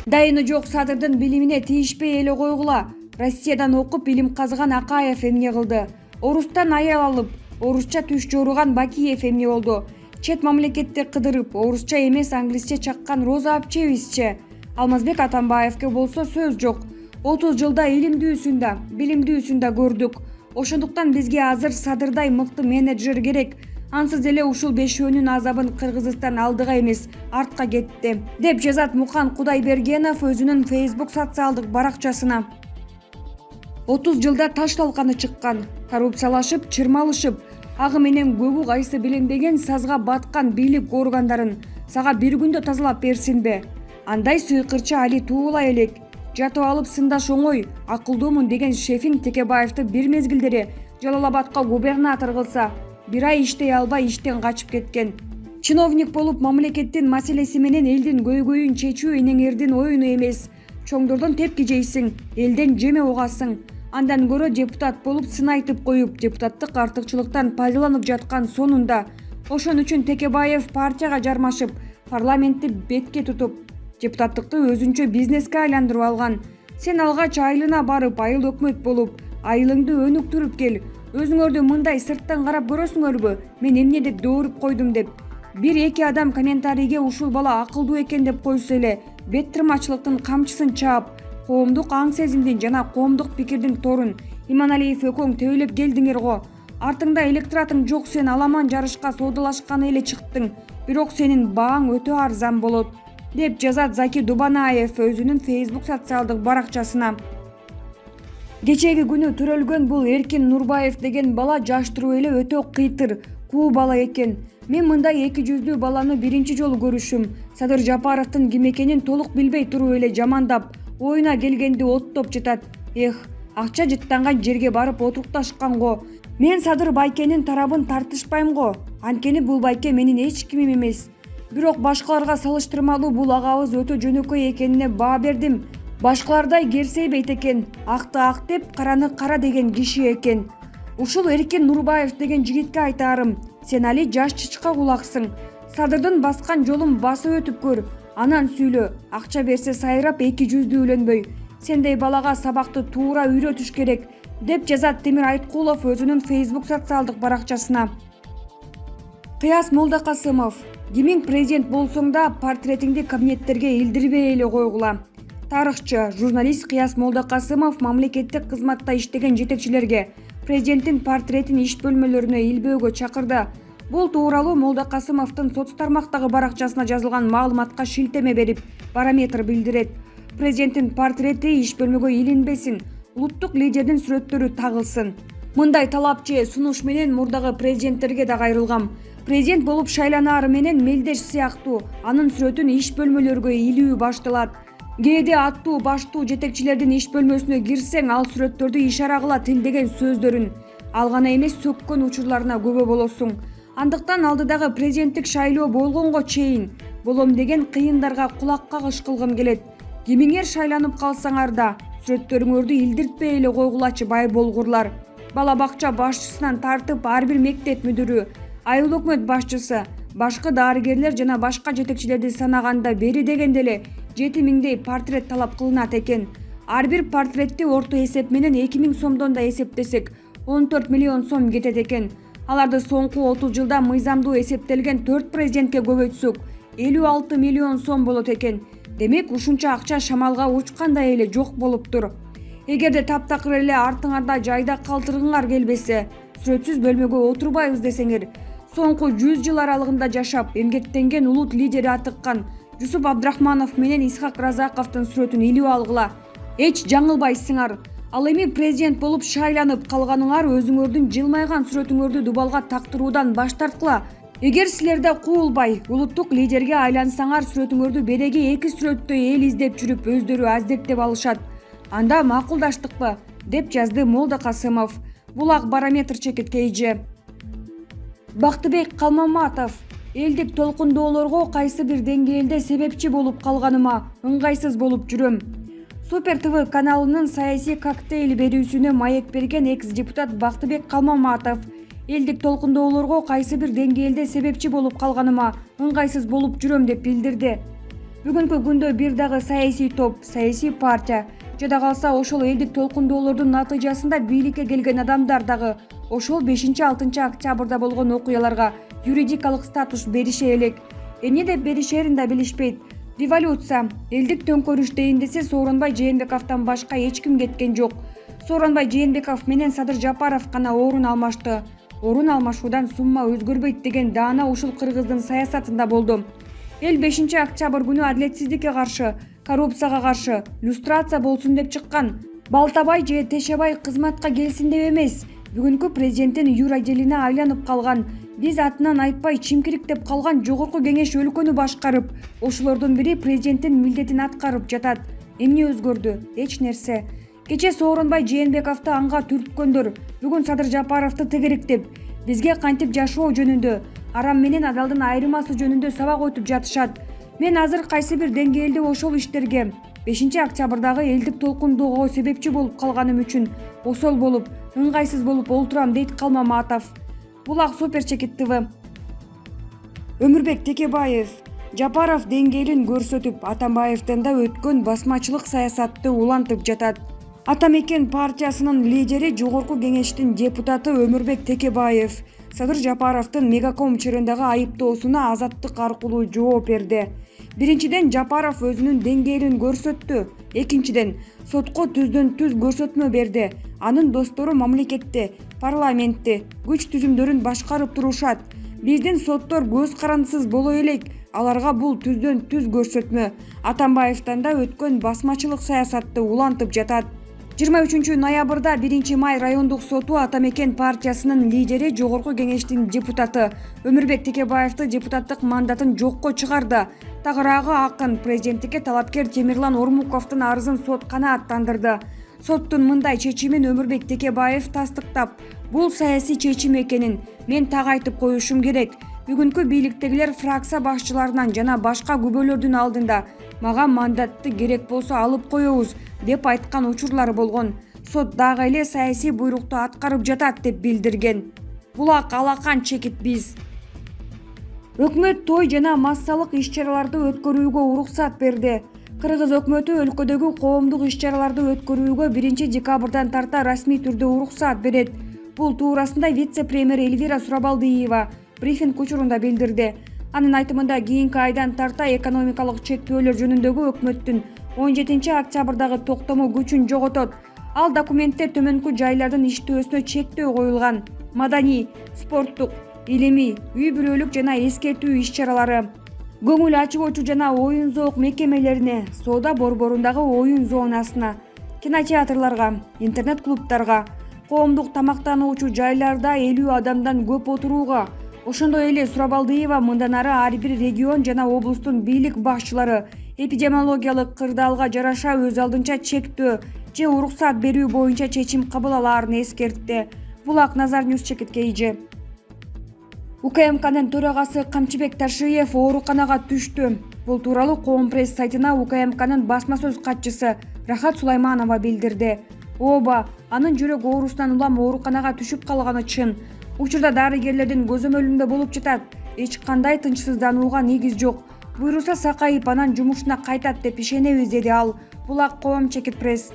Дайыны жок Садырдын билимине тийишпей эле койгула. Россиядан окуп илим казган Акаев эмне кылды? Орустан аял алып, орусча түш жоруган Бакиев эмне болду? Чет мамлекетте кыдырып, орусча эмес англисче чаккан Роза Апчевичче? Алмазбек Атамбаевке болсо сөз жок. 30 жылда билимдүүсүндө көрдүк. Ошондуктан бизге азыр Садырдай мыкты менеджер керек. Ансыз эле ушул бешөөнүн азабын Кыргызстан алдыга эмес, артка кетти, деп жазат Мукан Кудайбергенов өзүнүн Facebook социалдык баракчасына. 30 жылда таш талканы чыккан, коррупциялашып, чырмалышып, ага менен көбү кайсы билинбеген сазга баткан бийлик органдарын сага бир күндө тазалап берсинби? Андай сыйкырчы Али туула элек. Жатып алып сындаш оңой, акылдуумун деген Шефин Текебаевди бир мезгилдери Жалал Абадка губернатор кылса, бир ай иштей албай иштен качып кеткен. Чиновник болуп мамлекеттин маселеси менен элдин көйгөйүн чечүү энеңердин оюну эмес. Чоңдордон тепки жейсиң, элден жеме угасың. Андан көрө депутат болуп сын айтып коюп, депутаттык артыкчылыктан пайдаланып жаткан сонунда. Ошон үчүн Текебаев партияга жармашып, парламентти бетке тутуп, депутаттыкты өзүнчө бизнеске айландырып алган. Сен алгач айылына барып, айыл өкмөт болуп, айылыңды өнүктүрүп кел. Өзүңөрдү мындай сырттан карап көрөсүңөрбү? Мен эмне деп доорып койдум деп. Бир-эки адам комментарийге ушул бала акылдуу экен деп койсо эле, бет тырмачылыктын камчысын чаап, коомдук аң сезимдин жана коомдук пикирдин торун Иманалиев экөөң тебелеп келдиңер го. Артыңда электоратың жок, сен аламан жарышка соодалашканы эле чыктың. Бирок сенин бааң өтө арзан болот, деп жазат Заки Дубанаев өзүнүн Facebook социалдык баракчасына. Кечеги күнү төрөлгөн бул Эркин Нурбаев деген бала жаш туруу эле өтө кыйтыр, куу бала экен. Мен мындай эки жүздүү баланы биринчи жолу көрүшүм. Садыр Жапаровдун ким экенин толук билбей туруу эле жамандап, оюна келгенди оттоп жатат. Акча жыттанган жерге барып отурукташкан го. Мен Садыр байкенин тарабын тартышпайм го. Анткени бул байке менин эч кимим эмес. Бирок башкаларга салыштырмалуу бул агабыз өтө жөнөкөй экенине баа бердим. Башкалардай керсейбейт экен. Акты ак деп, караны кара деген киши экен. Ушул Эркин Нурбаев деген жигитке айтаарым, сен али жаш чычка кулаксың. Садырдын баскан жолун басып өтүп көр. Анан сүйлө. Акча берсе сайрап эки жүздүү үйлөнбөй. Сендей балага сабакты туура үйрөтүш керек, деп жазат Темир Айткулов өзүнүн Facebook социалдык баракчасына. Кыяс Молдокасымов: кимиң президент болсоң да портретиңди кабинеттерге илдирбей эле койгула. Тарыхчы, журналист Кыяс Молдокасымов мамлекеттик кызматта иштеген жетекчилерге президенттин портретин иш бөлмөлөрүнө илбөөгө чакырды. Бул тууралуу Молдокасымовдун соц тармактагы баракчасына жазылган маалыматка шилтеме берип, Барометр билдирет. Президенттин портрети иш бөлмөгө илинбесин, улуттук лидердин сүрөттөрү тагылсын. Мындай талап же сунуш менен мурдагы президенттерге да кайрылгам. Президент болуп шайланаары менен мелдеш сыяктуу анын сүрөтүн иш бөлмөлөргө илүү башталат. Кээде аттуу баштуу жетекчилердин иш бөлмөсүнө кирсең, ал сүрөттөрдү ишара кыла тилдеген сөздөрүн алгана эмес сөккөн учурларына күбө болосуң. Андыктан алдыдагы президенттик шайлоо болгонго чейин болом деген кыйындарга кулак кагыш кылгым келет. Кимиңер шайланып калсаңар да сүрөттөрүңөрдү илдиртпей эле койгулачы бай болгурлар. Бала бакча башчысынан тартып ар бир мектеп мүдүрү, айыл өкмөт башчысы, башкы дарыгерлер жана башка жетекчилерди санаганда бери дегенде эле 7000дей портрет талап кылынат экен. Ар бир портретти орто эсеп менен 2000 сомдон да эсептесек 14 миллион сом кетет экен. Аларды соңку 30 жылда мыйзамдуу эсептелген 4 президентке көбөйтсөк 56 миллион сом болот экен. Демек ушунча акча шамалга учкандай эле жок болуптур. Эгерде таптакыр эле артыңарда жайда калтыргыңар келбесе, сүрөтсүз бөлмөгө отурбайбыз десеңер, соңку 100 жыл аралыгында жашап, эмгектенген улут лидери атыккан Жусуп Абдрахманов менен Исхак Разаковдун сүрөтүн илип алгыла. Эч жаңылбайсыңар. Ал эми президент болуп шайланып калганыңар өзүңөрдүн жылмайган сүрөтүңөрдү дубалга тактыруудан баш тарткыла. Эгер силерде куулбай, улуттук лидерге айлансаңар, сүрөтүңөрдү береги 2 сүрөттөй эл издеп жүрүп өздөрү аздектеп алышат. Анда макулдаштыкпы, деп жазды Молдокасымов. Булак Барометр чекиткейжи. Бактыбек Калмаматов: элдик толкундоолорго кайсы бир деңгээлде себепчи болуп калганыма ыңгайсыз болуп жүрөм. Супер ТВ каналынын саясий коктейль берүүсүнө маек берген экс-депутат Бактыбек Калмаматов элдик толкундоолорго кайсы бир деңгээлде себепчи болуп калганыма ыңгайсыз болуп жүрөм деп билдирди. Бүгүнкү күндө бир дагы саясий топ, саясий партия жада калса ошол элдик толкундоолордун натыйжасында бийликке келген адамдар дагы ошол 5-6 октябрда болгон окуяларга юридикалык статус берише элек. Эмне деп беришерин да билишпейт. Революция, элдик төңкөрүш дейин десе Сооронбай Жээнбековдон башка эч ким кеткен жок. Сооронбай Жээнбеков менен Садыр Жапаров гана орун алмашты. Орун алмашуудан сумма өзгөрбөйт деген даана ушул кыргыздын саясатында болду. Эл 5-октябрь күнү адилетсиздикке каршы, коррупцияга каршы, люстрация болсун деп чыккан. Балтабай же Тешебай кызматка келсин деп эмес, бүгүнкү президенттин юротделине айланып калган, биз атынан айтпай чимкирик деп калган жогорку кеңеш өлкөнү башкарып, ошолордун бири президенттин милдетин аткарып жатат. Эмне өзгөрдү? Эч нерсе. Кече Сооронбай Жээнбековду анга түрткөндөр бүгүн Садыр Жапаровду тегериктеп, бизге кантип жашоо жөнүндө, арам менен адалдын айырмасы жөнүндө сабак өтүп жатышат. Мен азыр кайсы бир деңгээлде ошол иштерге 5-октябрдагы элдик толкундоого себепчи болуп калганым үчүн осол болуп, ыңгайсыз болуп олтурам дейт Калма Маатов. Булак Супер Чекит ТВ. Өмүрбек Текебаев Жапаров деңгээлин көрсөтүп, Атамбаевден да өткөн басмачылык саясатты улантып жатат. Атамекен партиясынын лидери жогорку кеңештин депутаты Өмүрбек Текебаев Садыр Жапаровдун Мегаком чырындагы айыптоосуна азаттык аркылуу жооп берди. Биринчиден, Жапаров өзүнүн деңгээлин көрсөттү. Экинчиден, сотко түздөн түз көрсөтмө берди. Анын достору мамлекетти, парламентти, күч түзүмдөрүн башкарып турушат. Биздин соттор көз карандысыз боло элек, аларга бул түздөн түз көрсөтмө. Атамбаевден да өткөн басмачылык саясатты улантып жатат. 23 ноябрда 1 май райондук соту Атамекен партиясынын лидери жогорку кеңештин депутаты Өмүрбек Текебаевди депутаттык мандатын жокко чыгарды. Тагыраагы акын президенттикке талапкер Темирлан Ормуковдун арызын сот канааттандырды. Соттун мындай чечимин Өмүрбек Текебаев тастыктап, бул саясий чечим экенин мен так айтып коюшум керек. Бүгүнкү бийликтегилер фракция башчыларынан жана башка күбөлөрдүн алдында мага мандатты керек болсо алып коебуз деп айткан учурлар болгон. Сот дагы эле саясий буйрукту аткарып жатат деп билдирген. Булак Алакан Чекит биз. Өкмөт той жана массалык иш-чараларды өткөрүүгө уруксат берди. Кыргыз өкмөтү өлкөдөгү коомдук иш-чараларды өткөрүүгө 1 декабрдан тарта расмий түрдө уруксат берет. Бул туурасында вице-премьер Эльвира Сурабалдиева брифинг учурунда билдирди. Анын айтымында кийинки айдан тарта экономикалык чектөөлөр жөнүндөгү өкмөттүн 17 октябрдагы токтому күчүн жоготот. Ал документте төмөнкү жайлардын иштөөсүнө чектөө коюлган. Маданий, спорттук, илимий, үй-бүлөлүк жана эскертүү иш-чаралары, көңүл ачуучу жана оюн зоок мекемелерине, соода борборундагы оюн зонасына, кинотеатрларга, интернет-клубтарга, коомдук тамактануучу жайларда 50 адамдан көп отурууга. Ошондой эле Сурабалдиева мындан ары ар бир регион жана облустун бийлик башчылары эпидемиологиялык кырдаалга жараша өз алдынча чектөө же уруксат берүү боюнча чечим кабыл алаарын эскертти. Булак Назар Ньюс Чекит КИЖ. УКМКнын төрагасы Камчыбек Ташиев ооруканага түштү. Бул тууралуу Коом пресс сайтына УКМКнын басма сөз катчысы Рахат Сулайманова билдирди. Ооба, анын жүрөк оорусунан улам ооруканага түшүп калганы чын. Учурда дарыгерлердин көзөмөлүндө болуп жатат. Эч кандай тынчсызданууга негиз жок. Буйруса сакайып анан жумушуна кайтат деп ишенебиз, деди ал. Булак Коом Чекит пресс.